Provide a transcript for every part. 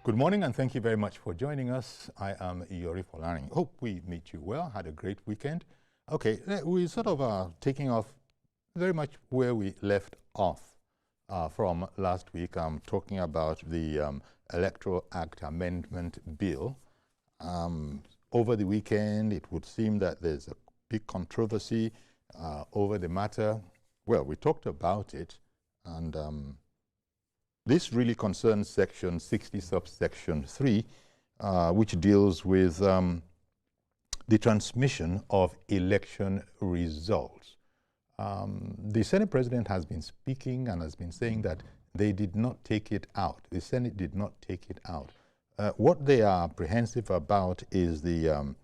Good morning and thank you very much for joining us. I am Yori Folarin. Hope we meet you well. Had a great weekend. Okay, we sort of taking off very much where we left off from last week. I'm talking about the Electoral Act Amendment Bill. Over the weekend, it would seem that there's a big controversy over the matter. Well, we talked about it, and this really concerns Section 60, subsection 3, which deals with the transmission of election results. The Senate President has been speaking and has been saying that they did not take it out. The Senate did not take it out. What they are apprehensive about is the,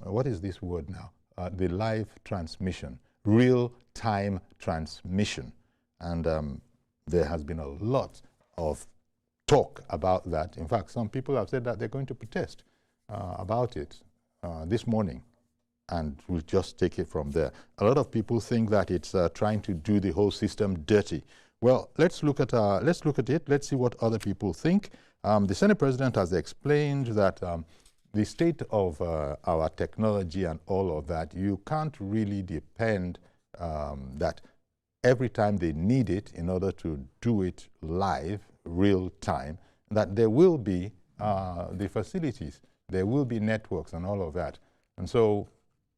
what is this word now? The live transmission, real-time transmission. And there has been a lot of talk about that. In fact, some people have said that they're going to protest about it this morning, and we'll just take it from there. A lot of people think that it's trying to do the whole system dirty. Well, let's look at it. Let's see what other people think. The Senate President has explained that the state of our technology and all of that, you can't really depend that every time they need it in order to do it live, real time, that there will be the facilities, there will be networks and all of that. And so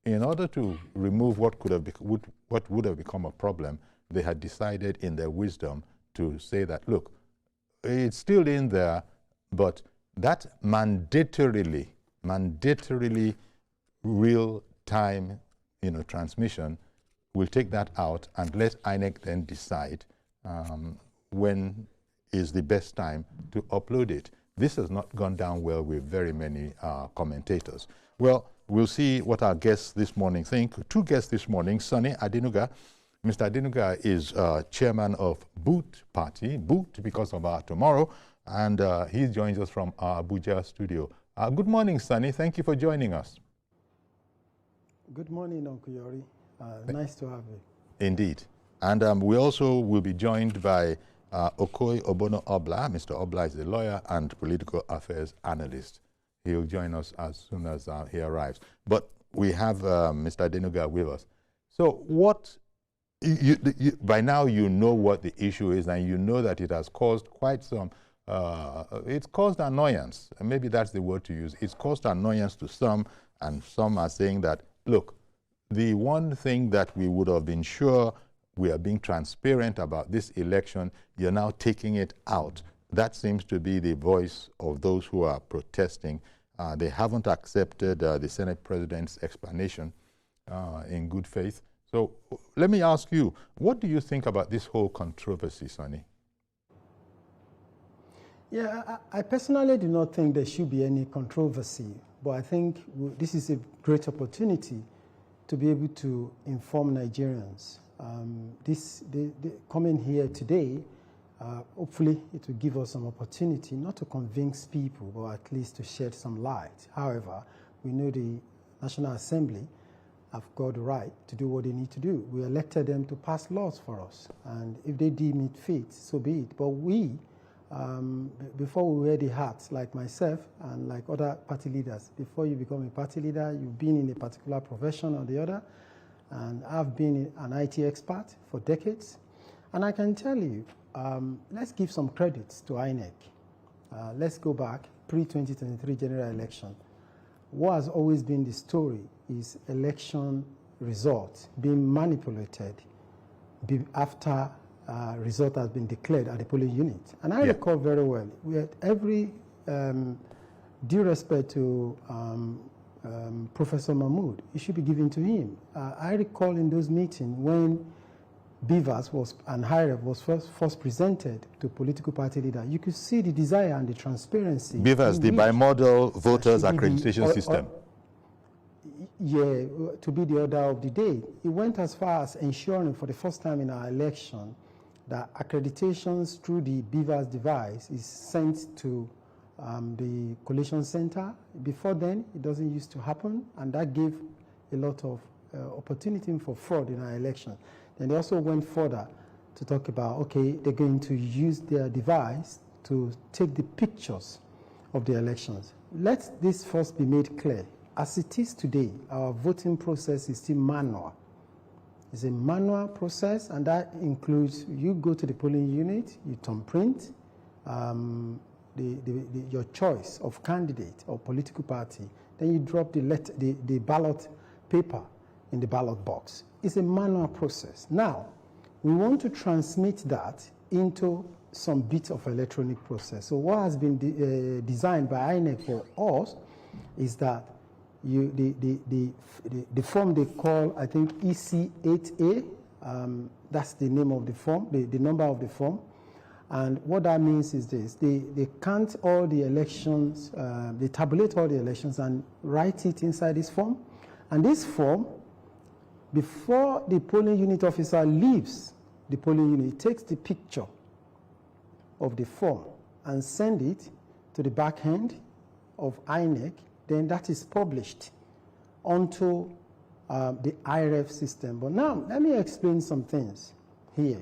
in order to remove what would have become a problem, they had decided in their wisdom to say that, look, it's still in there, but that mandatorily real-time transmission, we'll take that out and let INEC then decide when is the best time to upload it. This has not gone down well with very many commentators. Well, we'll see what our guests this morning think. Two guests this morning, Sunny Adenuga. Mr. Adenuga is chairman of Boot Party, Boot because of our tomorrow, and he joins us from our Abuja studio. Good morning, Sunny. Thank you for joining us. Good morning, Uncle Yori. Nice to have you. Indeed. And we also will be joined by Okoy Obono Obla. Mr. Obla is a lawyer and political affairs analyst. He'll join us as soon as he arrives. But we have Mr. Adenuga with us. So what, by now you know what the issue is, and you know that it has caused quite some, it's caused annoyance. And maybe that's the word to use. It's caused annoyance to some, and some are saying that, look, the one thing that we would have been sure we are being transparent about this election, you're now taking it out. That seems to be the voice of those who are protesting. They haven't accepted the Senate President's explanation in good faith. So let me ask you, what do you think about this whole controversy, Sonny? Yeah, I personally do not think there should be any controversy, but I think this is a great opportunity to be able to inform Nigerians. Coming here today, hopefully it will give us some opportunity not to convince people, but at least to shed some light. However, we know the National Assembly have got the right to do what they need to do. We elected them to pass laws for us, and if they deem it fit, so be it. But we, before we wear the hats, like myself and like other party leaders, before you become a party leader, you've been in a particular profession or the other, and I've been an IT expert for decades. And I can tell you, let's give some credits to INEC. Let's go back, pre-2023 general election. What has always been the story is election results being manipulated after result has been declared at the polling unit. And I recall very well, we had every due respect to Professor Mahmood, it should be given to him. I recall in those meetings when BVAS and HIREF was first presented to political party leader, you could see the desire and the transparency. BVAS, the bimodal voters accreditation system. Yeah, to be the order of the day. It went as far as ensuring for the first time in our election that accreditations through the BVAS device is sent to the collation center. Before then, it doesn't used to happen, and that gave a lot of opportunity for fraud in our election. Then they also went further to talk about, okay, they're going to use their device to take the pictures of the elections. Let this first be made clear. As it is today, our voting process is still manual. It's a manual process, and that includes you go to the polling unit, you thumbprint your choice of candidate or political party, then you drop the ballot paper in the ballot box. It's a manual process. Now, we want to transmit that into some bit of electronic process. So what has been designed by INEC for us is that the form they call, I think, EC8A, that's the name of the form, the number of the form. And what that means is this: they count all the elections, they tabulate all the elections and write it inside this form. And this form, before the polling unit officer leaves the polling unit, takes the picture of the form and send it to the back end of INEC. Then that is published onto the IREF system. But now, let me explain some things here.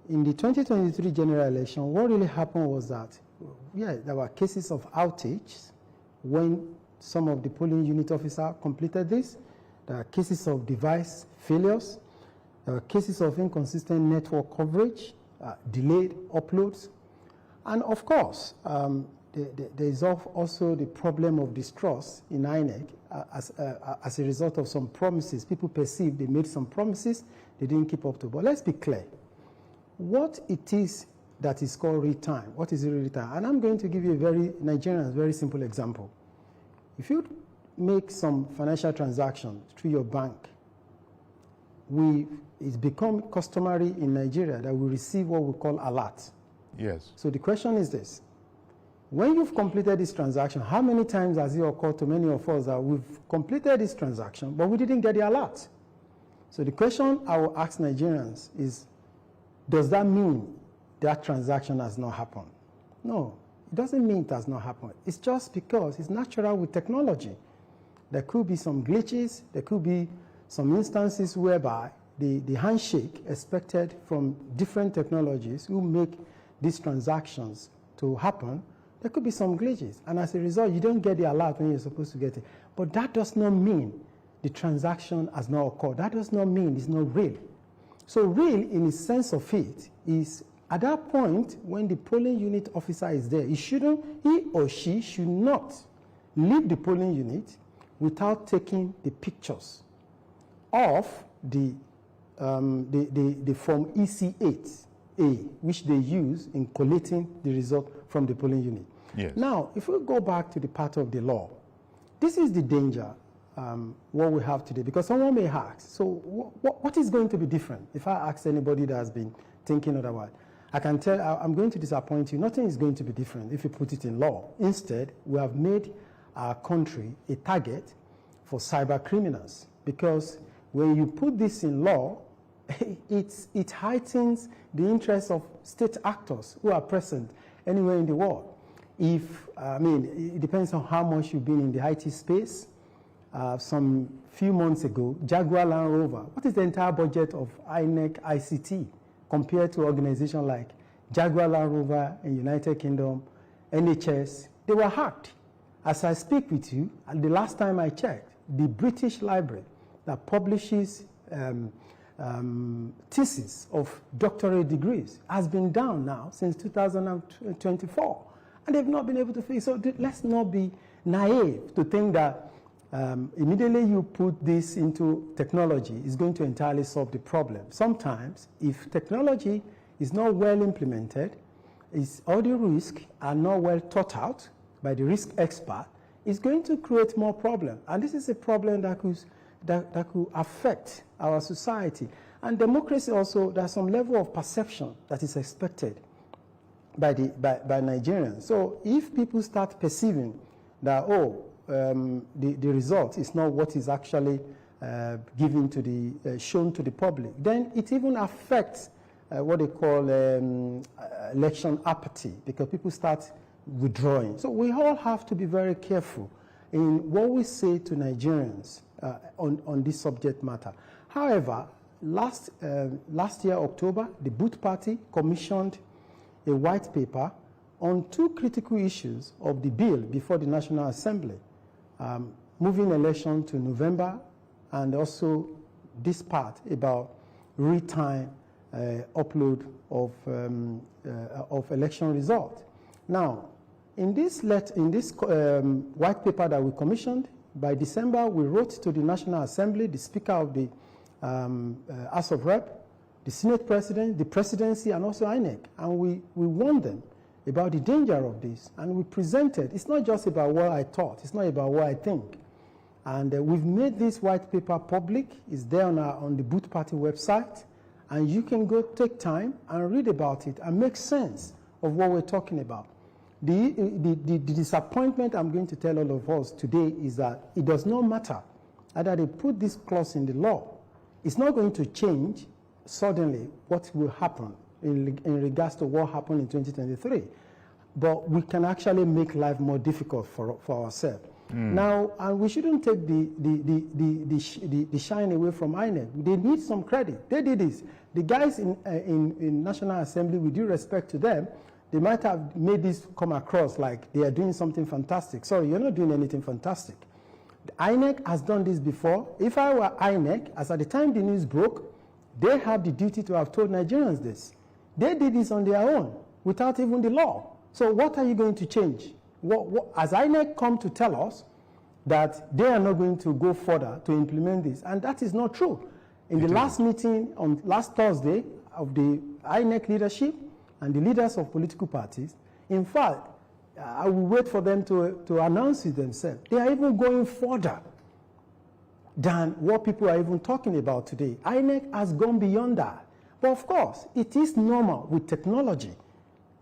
In the 2023 general election, what really happened was that, yeah, there were cases of outage when some of the polling unit officers completed this. There are cases of device failures. There are cases of inconsistent network coverage, delayed uploads. And of course, there is also the problem of distrust in INEC as a result of some promises. People perceive they made some promises they didn't keep up to. But let's be clear. What it is that is called real time, what is real time? And I'm going to give you a very simple example. If you make some financial transaction through your bank, it's become customary in Nigeria that we receive what we call alert. Yes. So the question is this: when you've completed this transaction, how many times has it occurred to many of us that we've completed this transaction, but we didn't get the alert? So the question I will ask Nigerians is, does that mean that transaction has not happened? No, it doesn't mean it has not happened. It's just because it's natural with technology. There could be some glitches, there could be some instances whereby the handshake expected from different technologies who make these transactions to happen, there could be some glitches. And as a result, you don't get the alert when you're supposed to get it. But that does not mean the transaction has not occurred. That does not mean it's not real. So real, in the sense of it, is at that point when the polling unit officer is there, he or she should not leave the polling unit without taking the pictures of the form EC8A, which they use in collating the result from the polling unit. Yes. Now, if we go back to the part of the law, this is the danger. What we have today, because someone may ask, so what is going to be different? If I ask anybody that has been thinking otherwise, I can tell, I'm going to disappoint you. Nothing is going to be different if you put it in law. Instead, we have made our country a target for cyber criminals, because when you put this in law, it heightens the interests of state actors who are present anywhere in the world. It depends on how much you've been in the IT space. Some few months ago, Jaguar Land Rover, what is the entire budget of INEC ICT compared to organizations like Jaguar Land Rover in United Kingdom, NHS? They were hacked. As I speak with you, and the last time I checked, the British Library that publishes thesis of doctorate degrees has been down now since 2024, and they've not been able to fix it. So let's not be naive to think that immediately you put this into technology, it's going to entirely solve the problem. Sometimes, if technology is not well implemented, all the risks are not well thought out by the risk expert, it's going to create more problems. And this is a problem that could affect our society. And democracy also, there's some level of perception that is expected by Nigerians. So if people start perceiving that, the result is not what is actually given to shown to the public, then it even affects what they call election apathy, because people start withdrawing. So we all have to be very careful in what we say to Nigerians on this subject matter. However, last year, October, the Boot Party commissioned a white paper on two critical issues of the bill before the National Assembly, moving election to November, and also this part about real-time upload of election result. Now, in this white paper that we commissioned, by December, we wrote to the National Assembly, the Speaker of the House of Rep, the Senate President, the Presidency, and also INEC. And we warned them about the danger of this. And we presented, it's not just about what I thought, it's not about what I think. And we've made this white paper public. It's there on the Boot Party website. And you can go take time and read about it and make sense of what we're talking about. The disappointment I'm going to tell all of us today is that it does not matter either they put this clause in the law. It's not going to change suddenly what will happen in regards to what happened in 2023. But we can actually make life more difficult for ourselves. Now, and we shouldn't take the shine away from INEC. They need some credit. They did this. The guys in National Assembly, with due respect to them, they might have made this come across like they are doing something fantastic. Sorry, you're not doing anything fantastic. The INEC has done this before. If I were INEC, as at the time the news broke, they have the duty to have told Nigerians this. They did this on their own, without even the law. So what are you going to change? As INEC come to tell us that they are not going to go further to implement this, and that is not true. In the last meeting on last Thursday of the INEC leadership and the leaders of political parties, in fact, I will wait for them to announce it themselves. They are even going further than what people are even talking about today. INEC has gone beyond that. But of course, it is normal with technology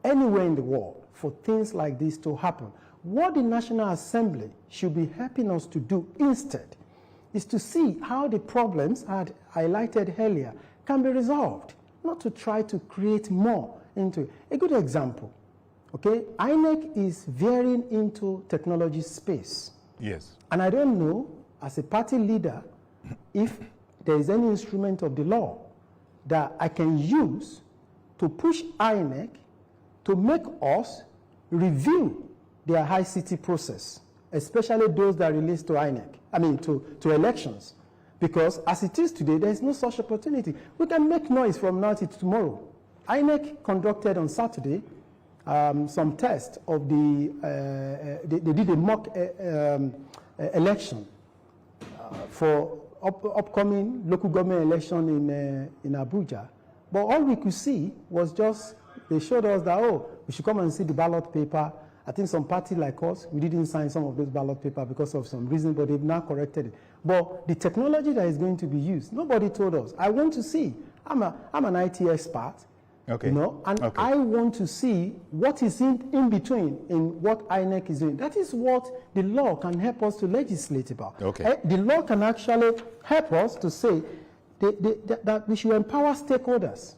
anywhere in the world for things like this to happen. What the National Assembly should be helping us to do instead is to see how the problems I had highlighted earlier can be resolved, not to try to create more into it. A good example, okay? INEC is veering into technology space. Yes. And I don't know, as a party leader, if there is any instrument of the law that I can use to push INEC to make us review their high city process, especially those that relates to to elections. Because as it is today, there is no such opportunity. We can make noise from now to tomorrow. INEC conducted on Saturday some tests of they did a mock election for upcoming local government election in Abuja. But all we could see was just, they showed us that, oh, we should come and see the ballot paper. I think some party like us, we didn't sign some of those ballot paper because of some reason, but they've now corrected it. But the technology that is going to be used, nobody told us. I want to see. I'm an IT expert, okay. You know, and okay. I want to see what is in between in what INEC is doing. That is what the law can help us to legislate about. Okay. The law can actually help us to say that we should empower stakeholders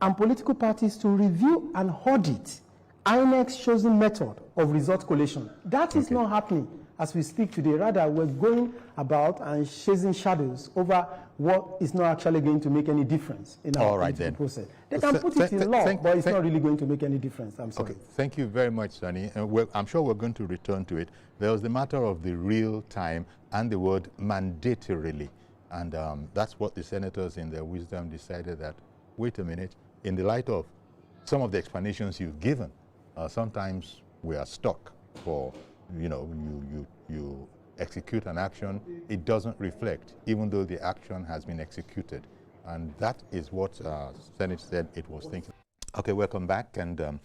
and political parties to review and audit INEC's chosen method of result collation. That is not happening as we speak today. Rather, we're going about and chasing shadows over what is not actually going to make any difference in our political process. They can put it in law, but it's not really going to make any difference. I'm sorry. Okay. Thank you very much, Sonny. I'm sure we're going to return to it. There was the matter of the real time and the word mandatorily. And that's what the senators in their wisdom decided that, wait a minute, in the light of some of the explanations you've given, sometimes we are stuck for, you execute an action, it doesn't reflect, even though the action has been executed. And that is what Senate said it was thinking. Okay, welcome back, and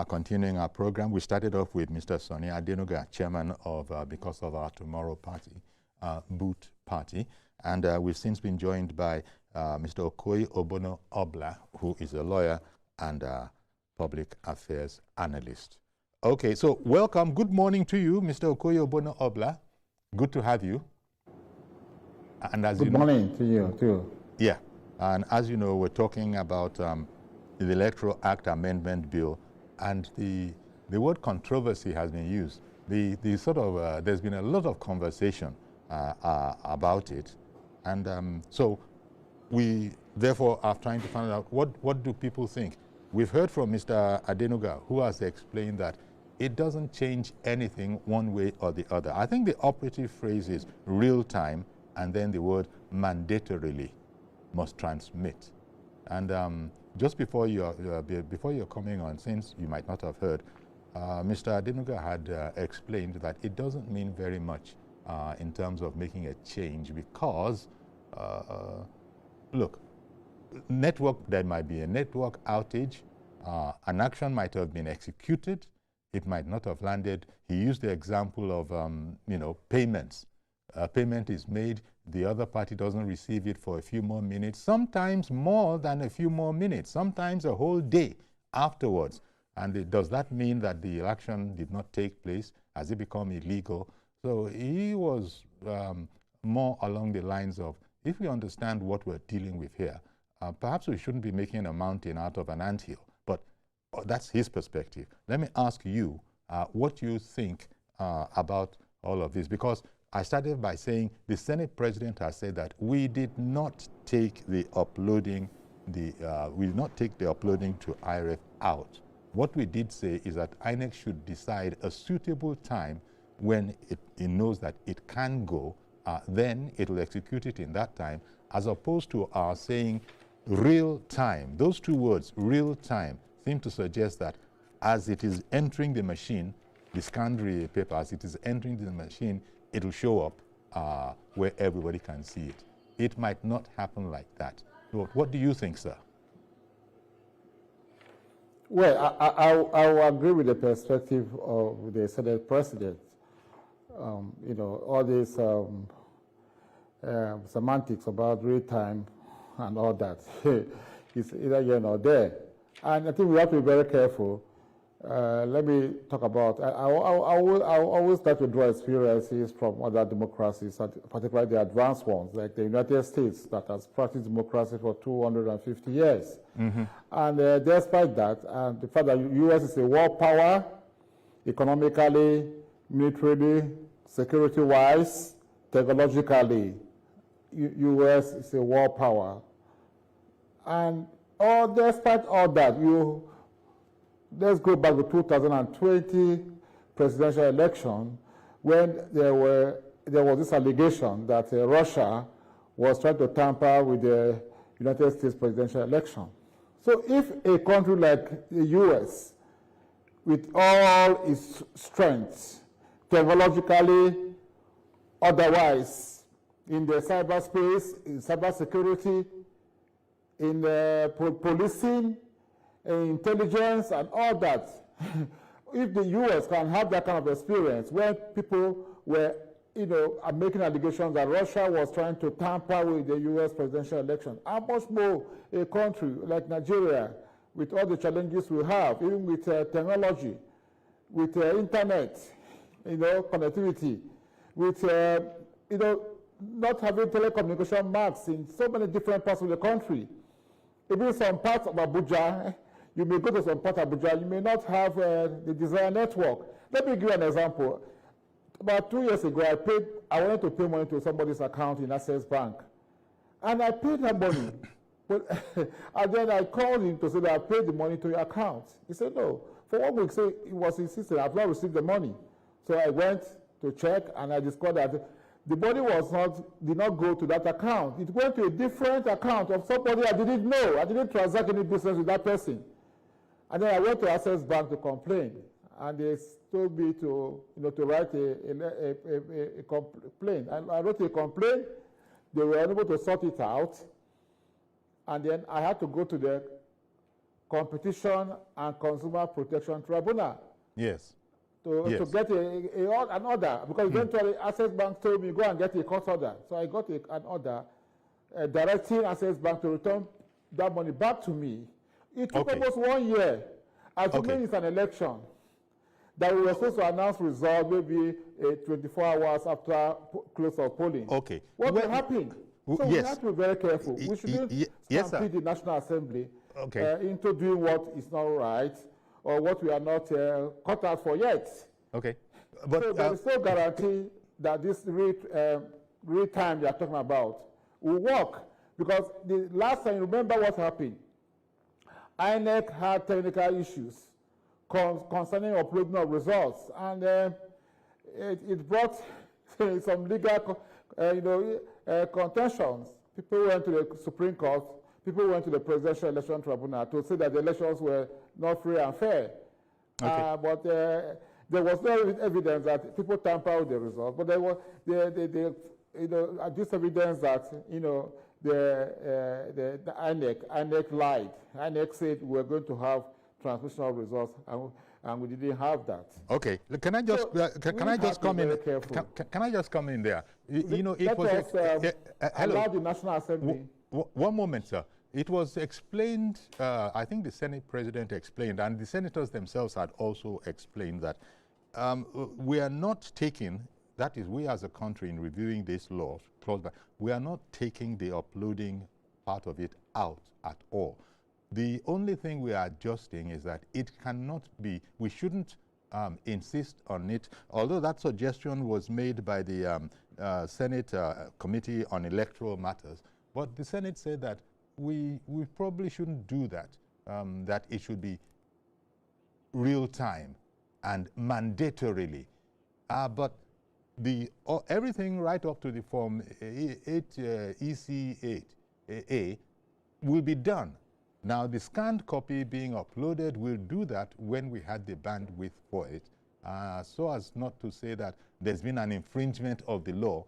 continuing our program. We started off with Mr. Sonny Adenuga, chairman of Because of Our Tomorrow Party, Boot Party. And we've since been joined by Mr. Okoye Obono Obla, who is a lawyer and public affairs analyst. Okay, so welcome. Good morning to you, Mr. Okoye Obono Obla. Good to have you. And as Good morning to you, too. Yeah, and as you know, we're talking about the Electoral Act Amendment Bill, and the word controversy has been used. There's been a lot of conversation about it, and so we therefore are trying to find out what do people think. We've heard from Mr. Adenuga, who has explained that it doesn't change anything one way or the other. I think the operative phrase is real time, and then the word mandatorily must transmit. And just before you're coming on, since you might not have heard, Mr. Adenuga had explained that it doesn't mean very much in terms of making a change because, look, there might be a network outage, an action might have been executed, it might not have landed. He used the example of, payments. A payment is made, the other party doesn't receive it for a few more minutes, sometimes more than a few more minutes, sometimes a whole day afterwards. And does that mean that the election did not take place? Has it become illegal? So he was more along the lines of, if we understand what we're dealing with here, perhaps we shouldn't be making a mountain out of an anthill, but that's his perspective. Let me ask you what you think about all of this, because I started by saying the Senate President has said that we did not take the uploading, to IREF out. What we did say is that INEC should decide a suitable time when it knows that it can go, then it will execute it in that time, as opposed to our saying real time. Those two words, real time, seem to suggest that as it is entering the machine, the scanned paper, as it is entering the machine, it will show up where everybody can see it. It might not happen like that. So what do you think, sir? Well, I will agree with the perspective of the Senate President. All these semantics about real time and all that. It's either here or there. And I think we have to be very careful. Let me talk about, I always like to draw experiences from other democracies, particularly the advanced ones, like the United States that has practiced democracy for 250 years. Mm-hmm. And despite that, and the fact that the U.S. is a world power, economically, militarily, security-wise, technologically, U.S. is a world power. And despite all that, let's go back to 2020 presidential election when there was this allegation that Russia was trying to tamper with the United States presidential election. So if a country like the U.S., with all its strengths, technologically, otherwise, in the cyberspace, in cybersecurity, in policing, intelligence, and all that, if the U.S. can have that kind of experience where people were, are making allegations that Russia was trying to tamper with the U.S. presidential election, how much more a country like Nigeria, with all the challenges we have, even with technology, with internet, connectivity, with, not having telecommunication marks in so many different parts of the country. Even some parts of Abuja, you may go to some part of Abuja, you may not have the desired network. Let me give you an example. About 2 years ago, I wanted to pay money to somebody's account in Access Bank. And I paid that money. And then I called him to say that I paid the money to your account. He said, no. For 1 week, so he was insisting, I've not received the money. So I went to check, and I discovered that the money did not go to that account. It went to a different account of somebody I didn't know. I didn't transact any business with that person. And then I went to Access Bank to complain. And they told me to write a complaint. I wrote a complaint. They were unable to sort it out. And then I had to go to the Competition and Consumer Protection Tribunal. Yes. To get an order, because eventually Access Bank told me, go and get a court order. So I got an order directing Access Bank to return that money back to me. It took almost 1 year. Assuming it's an election, that we were supposed to announce results maybe 24 hours after close of polling. Okay. What will happen? So we have to be very careful. We shouldn't stampede the National Assembly into doing what is not right, or what we are not cut out for yet. Okay. But so there is no guarantee that this real time they are talking about will work. Because the last time, remember what happened? INEC had technical issues concerning uploading of results, and it brought some legal, contentions. People went to the Supreme Court. People went to the Presidential Election Tribunal to say that the elections were not free and fair. Okay. But there was no evidence that people tampered with the results. But there was this evidence that the INEC lied. INEC said we were going to have transmission of results, and we didn't have that. Okay, can I just can I just come in? Can I just come in there? It was allow the National Assembly. One moment, sir. It was explained. I think the Senate President explained, and the senators themselves had also explained that we are not taking. That is, we as a country, in reviewing this law, we are not taking the uploading part of it out at all. The only thing we are adjusting is that it cannot be, we shouldn't insist on it, although that suggestion was made by the Senate Committee on Electoral Matters, but the Senate said that we probably shouldn't do that, that it should be real time and mandatorily. But everything right up to the Form EC8A will be done. Now, the scanned copy being uploaded will do that when we had the bandwidth for it, so as not to say that there's been an infringement of the law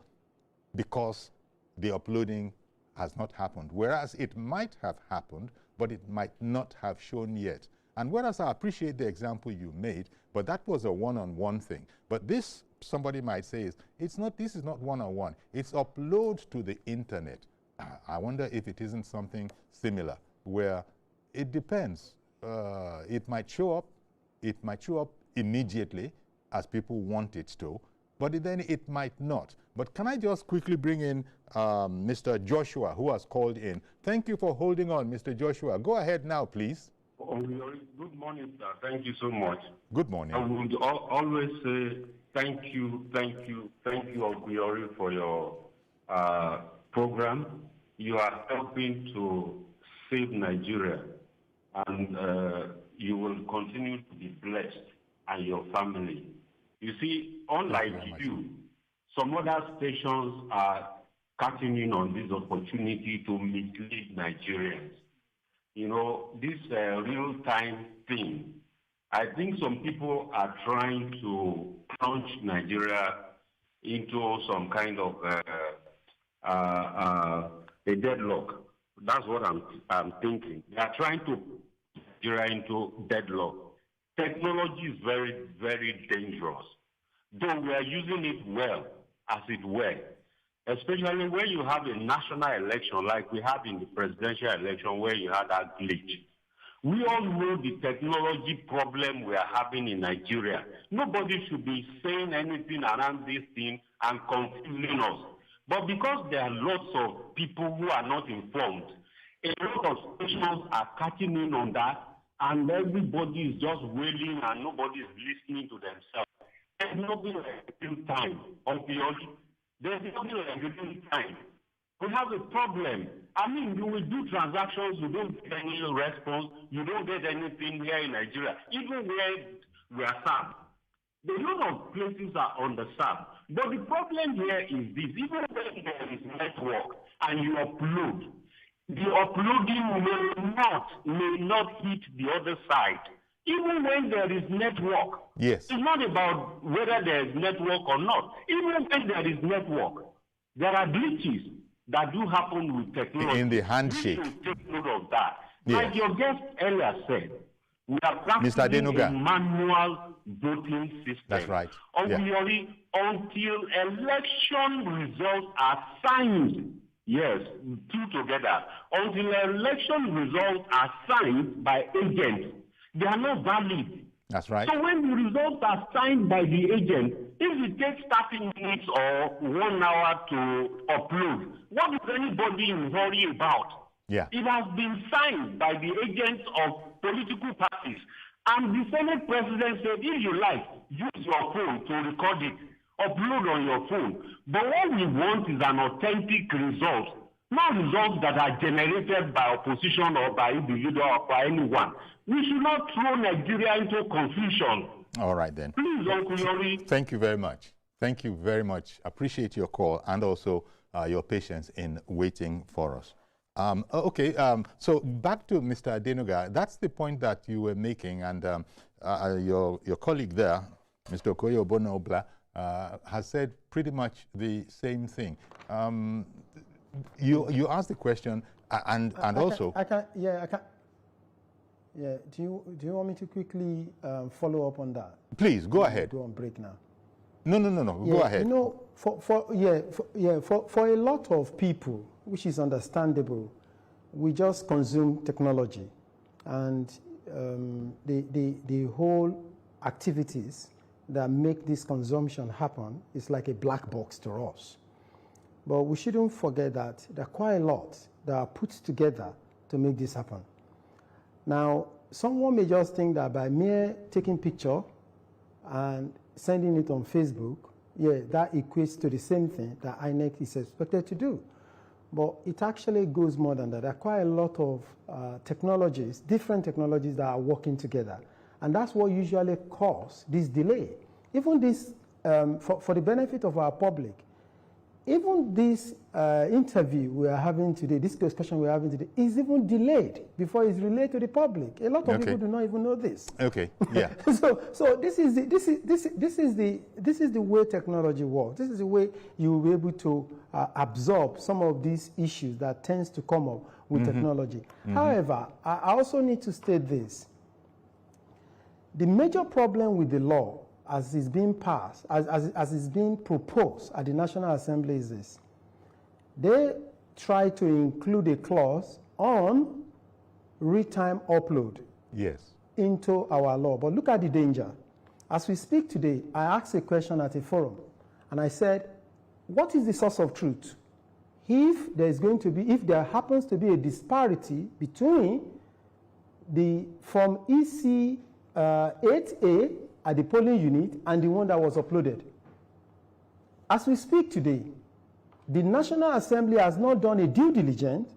because the uploading has not happened, whereas it might have happened, but it might not have shown yet. And whereas I appreciate the example you made, but that was a one-on-one thing. But this, somebody might say, this is not one-on-one. It's upload to the internet. I wonder if it isn't something similar, where it depends. It might show up immediately as people want it to, but then it might not. But can I just quickly bring in Mr. Joshua, who has called in. Thank you for holding on, Mr. Joshua. Go ahead now, please. Good morning, sir. Thank you so much. Good morning. I would always say thank you, Ogliori, for your program. You are helping to save Nigeria, and you will continue to be blessed and your family. You see, unlike you, some other stations are cutting in on this opportunity to mislead Nigerians. This real-time thing, I think some people are trying to plunge Nigeria into some kind of a deadlock. That's what I'm thinking. They are trying to put Nigeria into deadlock. Technology is very, very dangerous, though we are using it well, as it were. Especially when you have a national election like we have in the presidential election where you had that glitch. We all know the technology problem we are having in Nigeria. Nobody should be saying anything around this thing and confusing us. But because there are lots of people who are not informed, a lot of stations are catching in on that, and everybody is just wailing and nobody is listening to themselves. There's nothing like real time, obviously. There's nothing like real time. We have a problem. I mean, you will do transactions, you don't get any response, you don't get anything here in Nigeria, even where we are served. A lot of places are underserved. But the problem here is this: even when there is network and you upload, the uploading may not hit the other side. Even when there is network, yes, it's not about whether there is network or not. Even when there is network, there are glitches that do happen with technology. In the handshake. We should take note of that. Yes. Like your guest earlier said, we are practicing a manual voting system. That's right. Until election results are signed. Yes, two together. Until election results are signed by agents, they are not valid. That's right. So when the results are signed by the agent, if it takes 30 minutes or 1 hour to upload, what is anybody in hurry about? Yeah. It has been signed by the agents of political parties. And the Senate President said, if you like, use your phone to record it, upload on your phone. But what we want is an authentic result, not results that are generated by opposition or by individual or by anyone. We should not throw Nigeria into confusion. All right, then. Please, Uncle Yori. Thank you very much. Thank you very much. Appreciate your call and also your patience in waiting for us. So back to Mr. Adenuga. That's the point that you were making, and your colleague there, Mr. Okoye Obonobla, has said pretty much the same thing. You asked the question, and also... Yeah, do you want me to quickly follow up on that? Please, go ahead. Go on break now. No, Yeah, go ahead. You know, for a lot of people, which is understandable, we just consume technology, and the whole activities that make this consumption happen is like a black box to us. But we shouldn't forget that there are quite a lot that are put together to make this happen. Now, someone may just think that by mere taking picture and sending it on Facebook, that equates to the same thing that INEC is expected to do. But it actually goes more than that. There are quite a lot of technologies, different technologies that are working together. And that's what usually causes this delay. Even this, for the benefit of our public, even this interview we are having today, this discussion we are having today, is even delayed before it's relayed to the public. A lot of people do not even know this. Okay. Yeah. so this is the way technology works. This is the way you will be able to absorb some of these issues that tends to come up with technology. However, I also need to state this: the major problem with the law, as it's being passed, as it's being proposed at the National Assembly, is this. They try to include a clause on real-time upload into our law. But look at the danger. As we speak today, I asked a question at a forum, and I said, what is the source of truth? If there happens to be a disparity between the Form EC 8A at the polling unit and the one that was uploaded. As we speak today, the National Assembly has not done a due diligence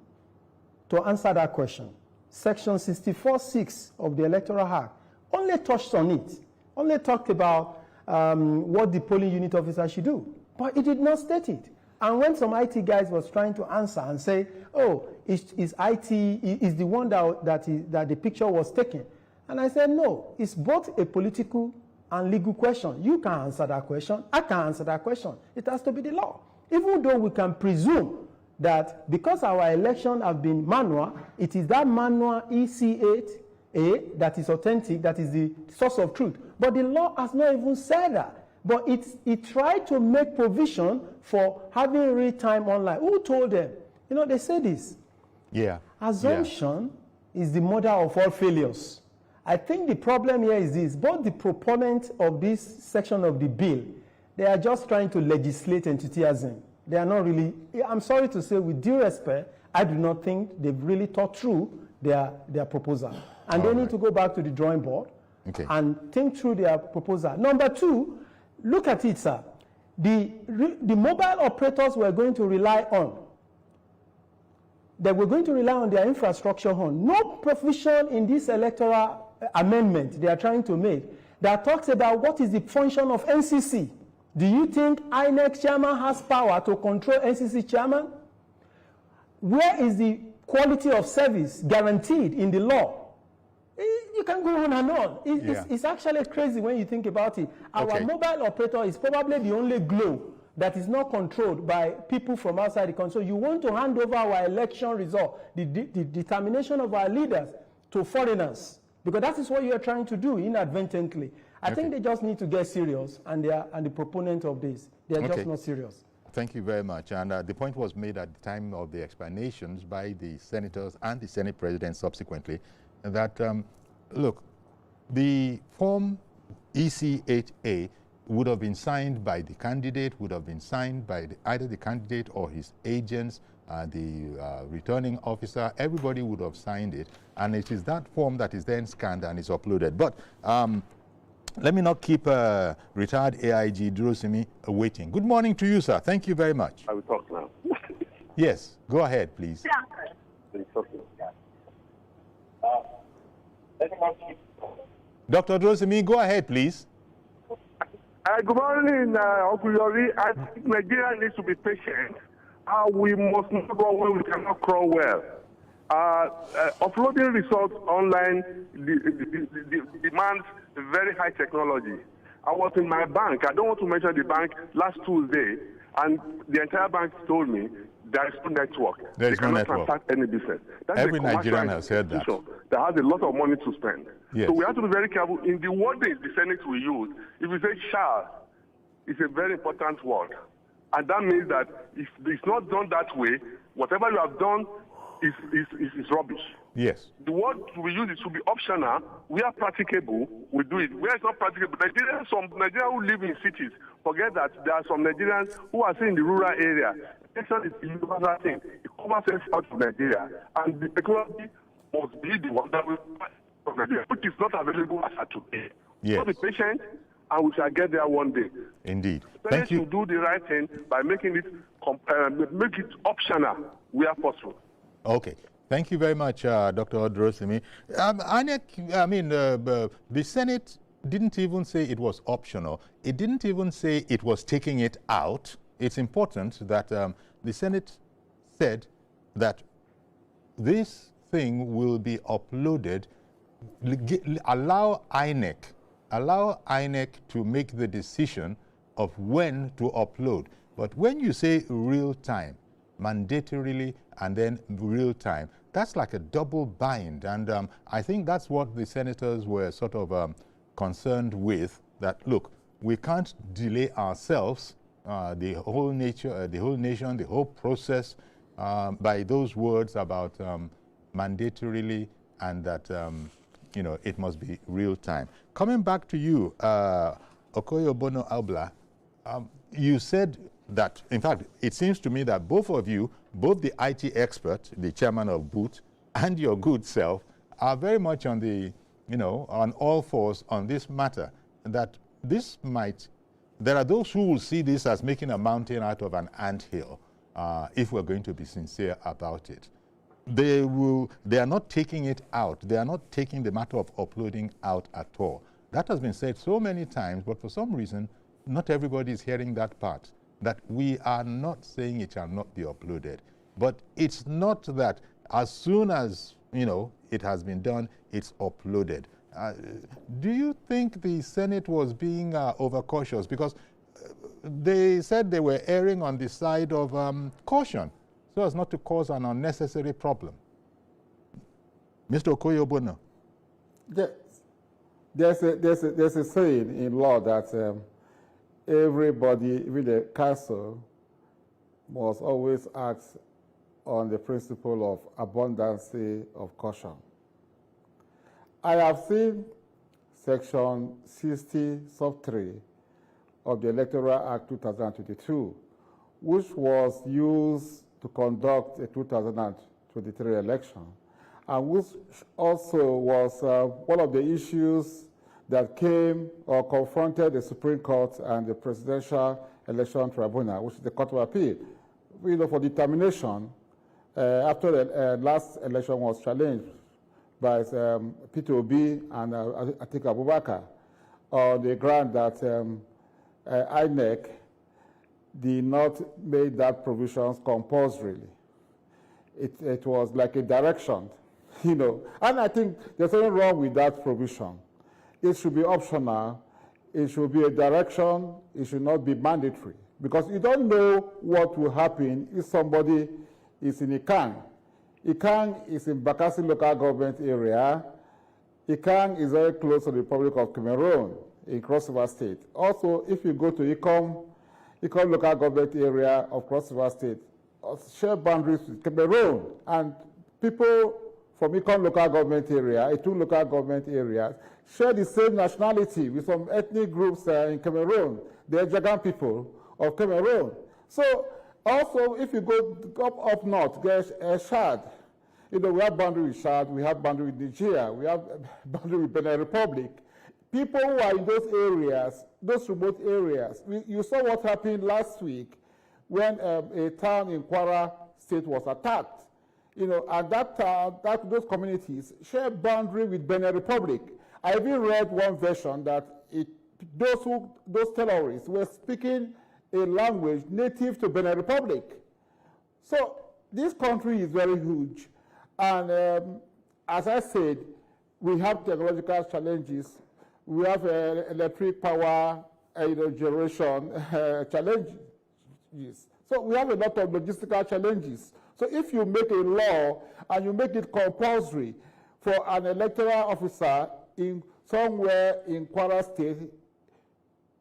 to answer that question. Section 64(6) of the Electoral Act only touched on it, only talked about what the polling unit officer should do, but it did not state it. And when some IT guys was trying to answer and say, oh, is IT is the one that the picture was taken, and I said, no, it's both a political and legal question. You can answer that question. I can answer that question. It has to be the law. Even though we can presume that because our election have been manual, it is that manual EC8A that is authentic, that is the source of truth. But the law has not even said that. But it tried to make provision for having real-time online. Who told them? You know, they say this. Yeah. Assumption is the mother of all failures. I think the problem here is this: both the proponent of this section of the bill, they are just trying to legislate enthusiasm. They are not really, I'm sorry to say, with due respect, I do not think they've really thought through their proposal. And they need to go back to the drawing board and think through their proposal. Number two, look at it, sir. The mobile operators we're going to rely on, that we're going to rely on their infrastructure on. No provision in this electoral amendment they are trying to make that talks about what is the function of NCC. Do you think INEC chairman has power to control NCC chairman? Where is the quality of service guaranteed in the law? You can go on and on. It's actually crazy when you think about it. Our mobile operator is probably the only globe that is not controlled by people from outside the country. So you want to hand over our election result, the determination of our leaders, to foreigners, because that is what you are trying to do inadvertently. I think they just need to get serious, and the proponent of this, they are just not serious. Thank you very much. And the point was made at the time of the explanations by the senators and the Senate President subsequently that, look, the Form EC8A would have been signed by the candidate, would have been signed by either the candidate or his agents, the returning officer. Everybody would have signed it, and it is that form that is then scanned and is uploaded. But let me not keep retired AIG Durosimi waiting. Good morning to you, sir. Thank you very much. I will talk now. Yes, go ahead, please. Dr. Drosimi, go ahead, please. Good morning, Uncle Yori. I think Nigeria needs to be patient. We must not go when we cannot crawl well. Uploading results online demands very high technology. I was in my bank. I don't want to mention the bank last Tuesday, and the entire bank told me there is no network. There is no network. They cannot transact any business. That's Every Nigerian has heard that. That has a lot of money to spend. Yes. So we have to be very careful. In the wording the Senate will use, if we say shall, it's a very important word. And that means that if it's not done that way, whatever you have done is rubbish. Yes. The word we use it should be optional. We are practicable, we do it. Where it's not practicable, some Nigerians who live in cities forget that there are some Nigerians who are still in the rural area. Education is the universal thing. It covers every part of Nigeria. And the technology must be the one that will from Nigeria, which is not available as of today. Yes. So be patient, and we shall get there one day. Indeed. Parents Thank you. should do the right thing by making it make it optional where possible. Okay. Thank you very much, Dr. Odrosimi. The Senate didn't even say it was optional. It didn't even say it was taking it out. It's important that the Senate said that this thing will be uploaded. Allow INEC to make the decision of when to upload. But when you say real time, mandatorily and then real time, that's like a double bind. And I think that's what the senators were sort of concerned with, that look, we can't delay ourselves, the whole nation, the whole process by those words about mandatorily and that it must be real time. Coming back to you, Okoye Bono Albla, you said that, in fact, it seems to me that both of you, both the IT expert, the chairman of BOOT, and your good self, are very much on the, on all fours on this matter, that this might, there are those who will see this as making a mountain out of an anthill, if we're going to be sincere about it. They are not taking it out. They are not taking the matter of uploading out at all. That has been said so many times, but for some reason, not everybody is hearing that part, that we are not saying it shall not be uploaded. But it's not that as soon as, it has been done, it's uploaded. Do you think the Senate was being overcautious? Because they said they were erring on the side of caution, so as not to cause an unnecessary problem. Mr. Okoye Bono. There's a saying in law that everybody, even the council, must always act on the principle of abundance of caution. I have seen Section 60, Sub 3 of the Electoral Act 2022, which was used to conduct a 2023 election, and which also was one of the issues that came or confronted the Supreme Court and the Presidential Election Tribunal, which is the Court of Appeal, for determination after the last election was challenged by Peter Obi and Atiku Abubakar on the ground that INEC did not make that provisions compulsorily. It was like a direction, and I think there's nothing wrong with that provision. It should be optional, it should be a direction, it should not be mandatory, because you don't know what will happen if somebody is in Ikang. Ikang is in Bakassi local government area. Ikang is very close to the Republic of Cameroon in Cross River State. Also, if you go to Ikom local government area of Cross River State, share boundaries with Cameroon, and people from Ikom local government area, Etu local government areas, share the same nationality with some ethnic groups in Cameroon, the Jagan people of Cameroon. So also, if you go up north, there's Chad. We have boundary with Chad, we have boundary with Nigeria, we have boundary with Benin Republic. People who are in those areas, those remote areas, you saw what happened last week when a town in Kwara state was attacked. You know, and those communities share boundary with Benin Republic. I even read one version that those terrorists were speaking a language native to Benin Republic. So this country is very huge, and as I said, we have technological challenges. We have electric power generation challenges. So we have a lot of logistical challenges. So if you make a law and you make it compulsory for an electoral officer somewhere in Kwara State,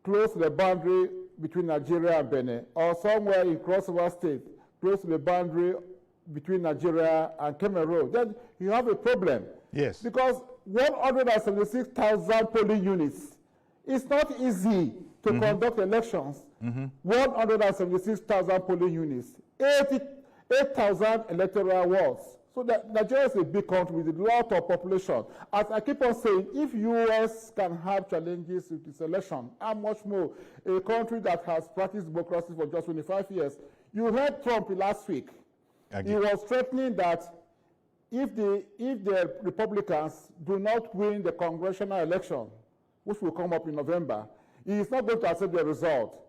close to the boundary between Nigeria and Benin, or somewhere in Crossover State, close to the boundary between Nigeria and Cameroon, then you have a problem. Yes. Because 176,000 polling units, it's not easy to conduct elections. 176,000 polling units, 8,000 electoral wards. So that Nigeria is a big country with a lot of population. As I keep on saying, if U.S. can have challenges with this election, how much more a country that has practiced democracy for just 25 years? You heard Trump last week. He was threatening that if the Republicans do not win the congressional election, which will come up in November, he is not going to accept the result.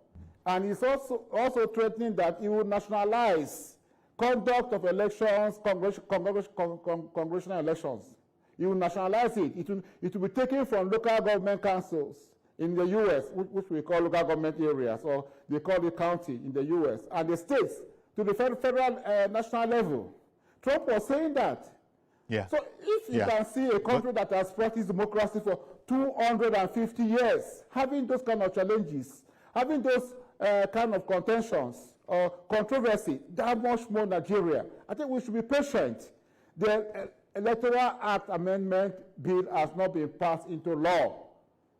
And he's also threatening that he will nationalize conduct of elections, congressional elections. He will nationalize it. It will be taken from local government councils in the U.S., which we call local government areas, or they call it county in the U.S., and the states to the federal national level. Trump was saying that. Yeah. So if you can see a country that has practiced democracy for 250 years, having those kind of challenges, having those kind of contentions or controversy, that much more Nigeria, I think we should be patient. The Electoral Act Amendment Bill has not been passed into law.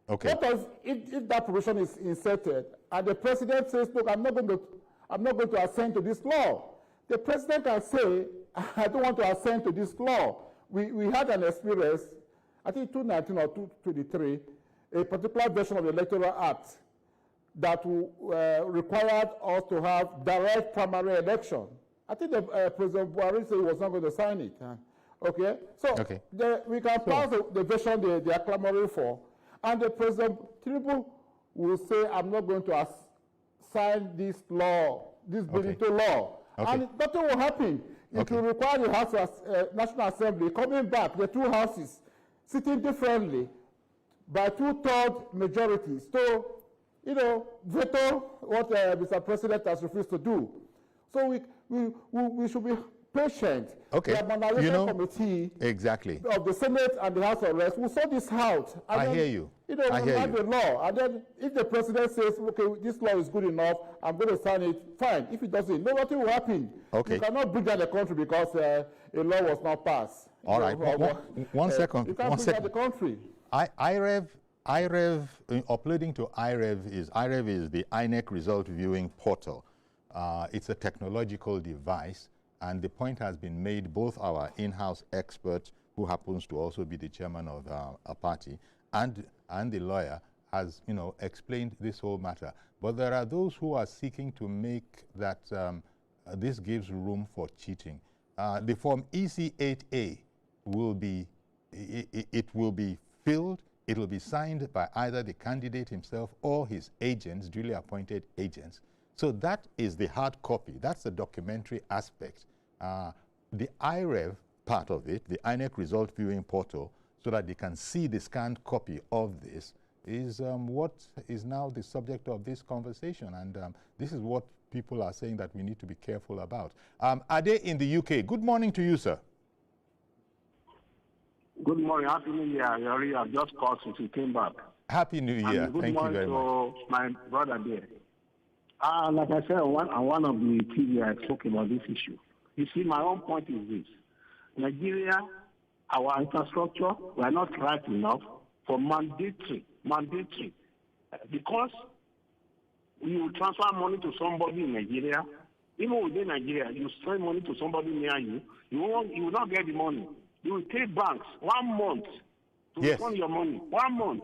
Okay. What if that provision is inserted and the president says, look, I'm not going to assent to this law? The president can say, I don't want to assent to this law. We had an experience, I think 2019 or 2023, a particular version of the Electoral Act that required us to have direct primary election. I think President Buhari said he was not going to sign it. Okay? So we can pass the version they are clamoring for, and the President Tinubu will say, I'm not going to sign this law, this bill into law. And nothing will happen. It will require the House National Assembly coming back, the two houses, sitting differently by 2/3 majorities. So, veto what Mr. President has refused to do. So we should be patient. Okay. The Analysing Committee of the Senate and the House of Reps will sort this out. And I hear you. We have the law. And then if the president says, okay, this law is good enough, I'm going to sign it, fine. If it doesn't, nothing will happen. Okay. You cannot bring down the country because a law was not passed. All right. One second. You can't bring down the country. IREV, uploading to IREV is the INEC result viewing portal. It's a technological device, and the point has been made, both our in-house expert, who happens to also be the chairman of a party, and the lawyer has explained this whole matter. But there are those who are seeking to make that this gives room for cheating. The form EC8A will be filled. It will be signed by either the candidate himself or his agents, duly appointed agents. So that is the hard copy. That's the documentary aspect. The IREV part of it, the INEC result viewing portal, so that they can see the scanned copy of this, is what is now the subject of this conversation. And this is what people are saying that we need to be careful about. Ade in the UK, good morning to you, sir. Good morning. Happy New Year. I've just called since you came back. Happy New Year. Thank you very much. Good morning to my brother there. Like I said, on one of the TV, I spoke about this issue. You see, my own point is this. Nigeria, our infrastructure, we are not right enough for mandatory. Because you transfer money to somebody in Nigeria, even within Nigeria, you send money to somebody near you, you will not get the money. You will take banks 1 month to return your money. 1 month.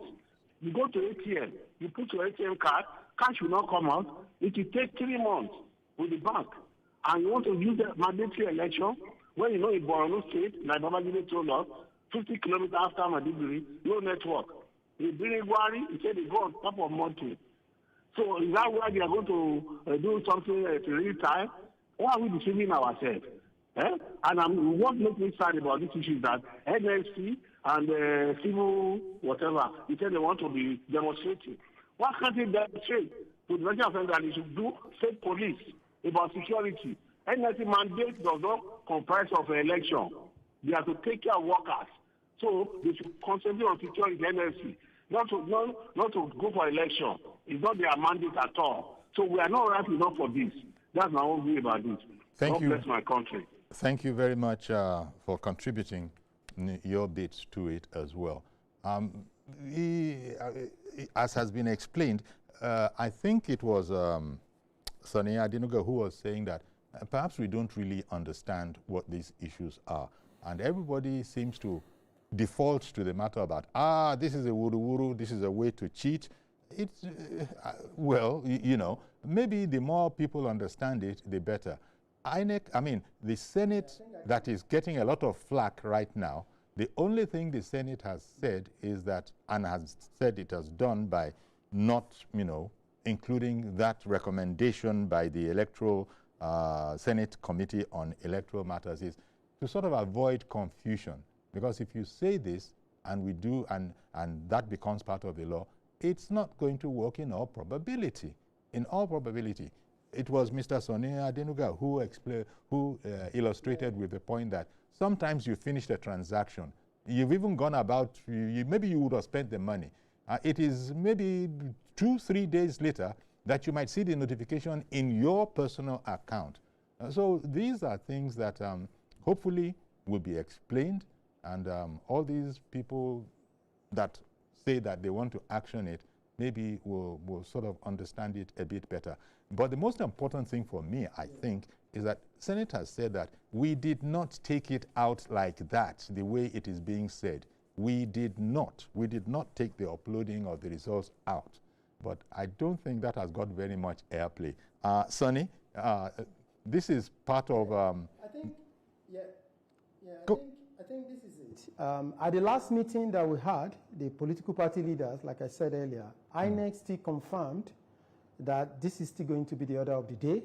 You go to ATM, you put your ATM card, cash will not come out. It will take 3 months with the bank. and you want to use the mandatory election when you know in Borno State, like Babajide told us, 50 kilometers after Maiduguri, no network. In Birigwari, he said they go on top of mountain. So is that why they are going to do something at real time? Why are we deceiving ourselves? And what makes me sad about this issue is that NLC and civil whatever, he said they want to be demonstrating. Why can't they demonstrate to the National Assembly that they should do state police about security? NLC mandate does not comprise of an election. They have to take care of workers. So they should concentrate on security NLC, not to go for election. It's not their mandate at all. So we are not right enough for this. That's my own view about this. Thank you. God bless my country. Thank you very much for contributing your bit to it as well. As has been explained, I think it was Sonny Adenuga who was saying that perhaps we don't really understand what these issues are. And everybody seems to default to the matter about, this is a wuru-wuru, this is a way to cheat. It's, well, you know, maybe the more people understand it, the better. The Senate that is getting a lot of flack right now, the only thing the Senate has said is that, and has said it has done by not, including that recommendation by the Electoral Senate Committee on Electoral Matters, is to sort of avoid confusion. Because if you say this, and we do, and that becomes part of the law, it's not going to work in all probability. In all probability. It was Mr. Sonny Adenuga who illustrated with the point that sometimes you finish the transaction. You've even gone about, maybe you would have spent the money. It is maybe 2-3 days later that you might see the notification in your personal account. So these are things that hopefully will be explained, and all these people that say that they want to action it maybe will sort of understand it a bit better. But the most important thing for me, I think, is that Senate has said that we did not take it out like that, the way it is being said. We did not. We did not take the uploading of the results out. But I don't think that has got very much airplay. Sonny, this is part of... I think this is it. At the last meeting that we had, the political party leaders, like I said earlier, INEC still confirmed that this is still going to be the order of the day.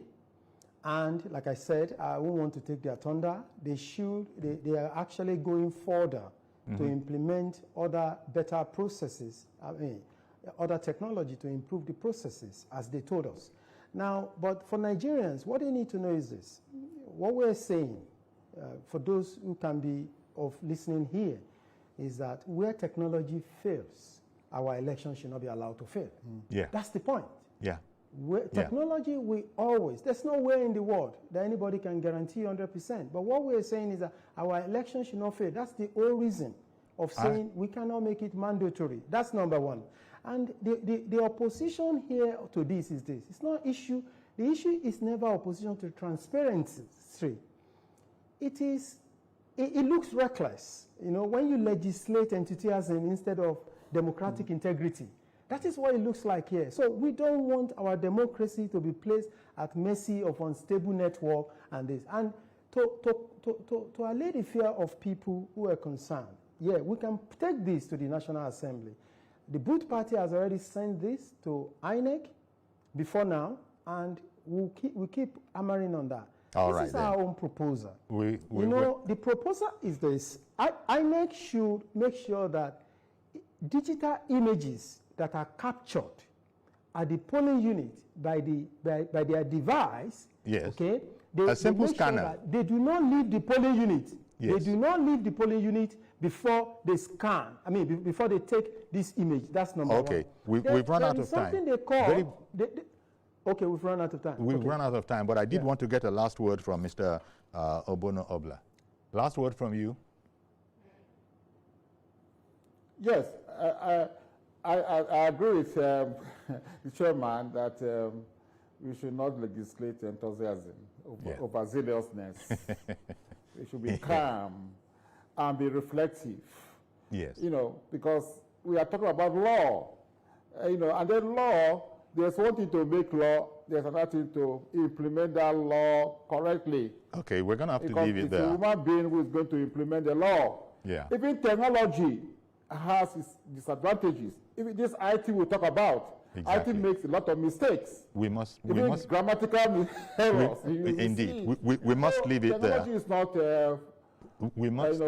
And like I said, I won't want to take their thunder. They are actually going further to implement other better processes, other technology to improve the processes, as they told us. Now, but for Nigerians, what they need to know is this. What we're saying, for those who can be of listening here, is that where technology fails, our election should not be allowed to fail. Yeah. That's the point. Yeah. Technology will always, there's nowhere in the world that anybody can guarantee 100%. But what we're saying is that our election should not fail. That's the whole reason of saying we cannot make it mandatory. That's number one. And the opposition here to this is this. It's not issue. The issue is never opposition to transparency. It looks reckless, when you legislate enthusiasm instead of democratic integrity. That is what it looks like here. So we don't want our democracy to be placed at mercy of unstable network and this. And to allay the fear of people who are concerned, we can take this to the National Assembly. The Boot Party has already sent this to INEC before now, and we'll keep hammering on that. This is our own proposal. The proposal is this. INEC should make sure that digital images that are captured at the polling unit by their device, okay, a simple scanner. Sure they do not leave the polling unit. Yes. They do not leave the polling unit before they scan. Before they take this image. That's number one. Okay, we've run out of time. Something they call. Okay, we've run out of time. We've run out of time, but I did want to get a last word from Mr. Obono Obla. Last word from you. Yes, I agree with the chairman that we should not legislate enthusiasm over zealousness. We should be calm and be reflective. Yes. Because we are talking about law, and then law, there's one thing to make law, there's another thing to implement that law correctly. Okay, we're going to have to leave it there. It's a human being who is going to implement the law. Yeah. Even technology has its disadvantages. Even this IT we talk about, Exactly. IT makes a lot of mistakes. We must grammatical errors. Indeed, we must leave it there. Technology is not we must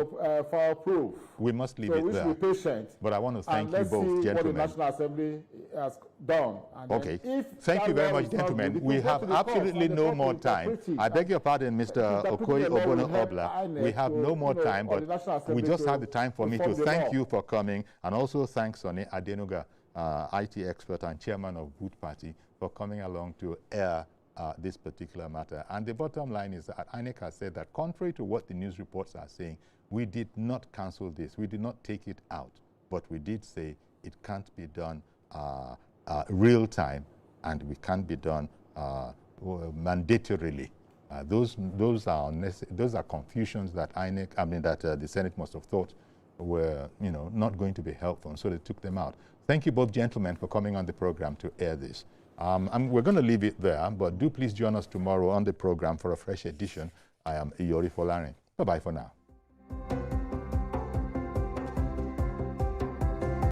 foul-proof. We must leave so it we there. should be patient. But I want to thank you let's both, see gentlemen. what the National Assembly has done. And okay. If thank you very law much, is not gentlemen. good, We have absolutely no more time. I beg your pardon, Mr. Okoye Obono Obla. We have no more time, but we just have the time for me to thank you for coming, and also thank Sonny Adenuga, IT expert and chairman of Boot Party, for coming along to air this particular matter. And the bottom line is that INEC has said that contrary to what the news reports are saying, we did not cancel this. We did not take it out. But we did say it can't be done real time, and we can't be done mandatorily. Those are confusions that the Senate must have thought were not going to be helpful, and so they took them out. Thank you both gentlemen for coming on the program to air this. We're going to leave it there, but do please join us tomorrow on the program for a fresh edition. I am Iyori Folarin. Bye-bye for now.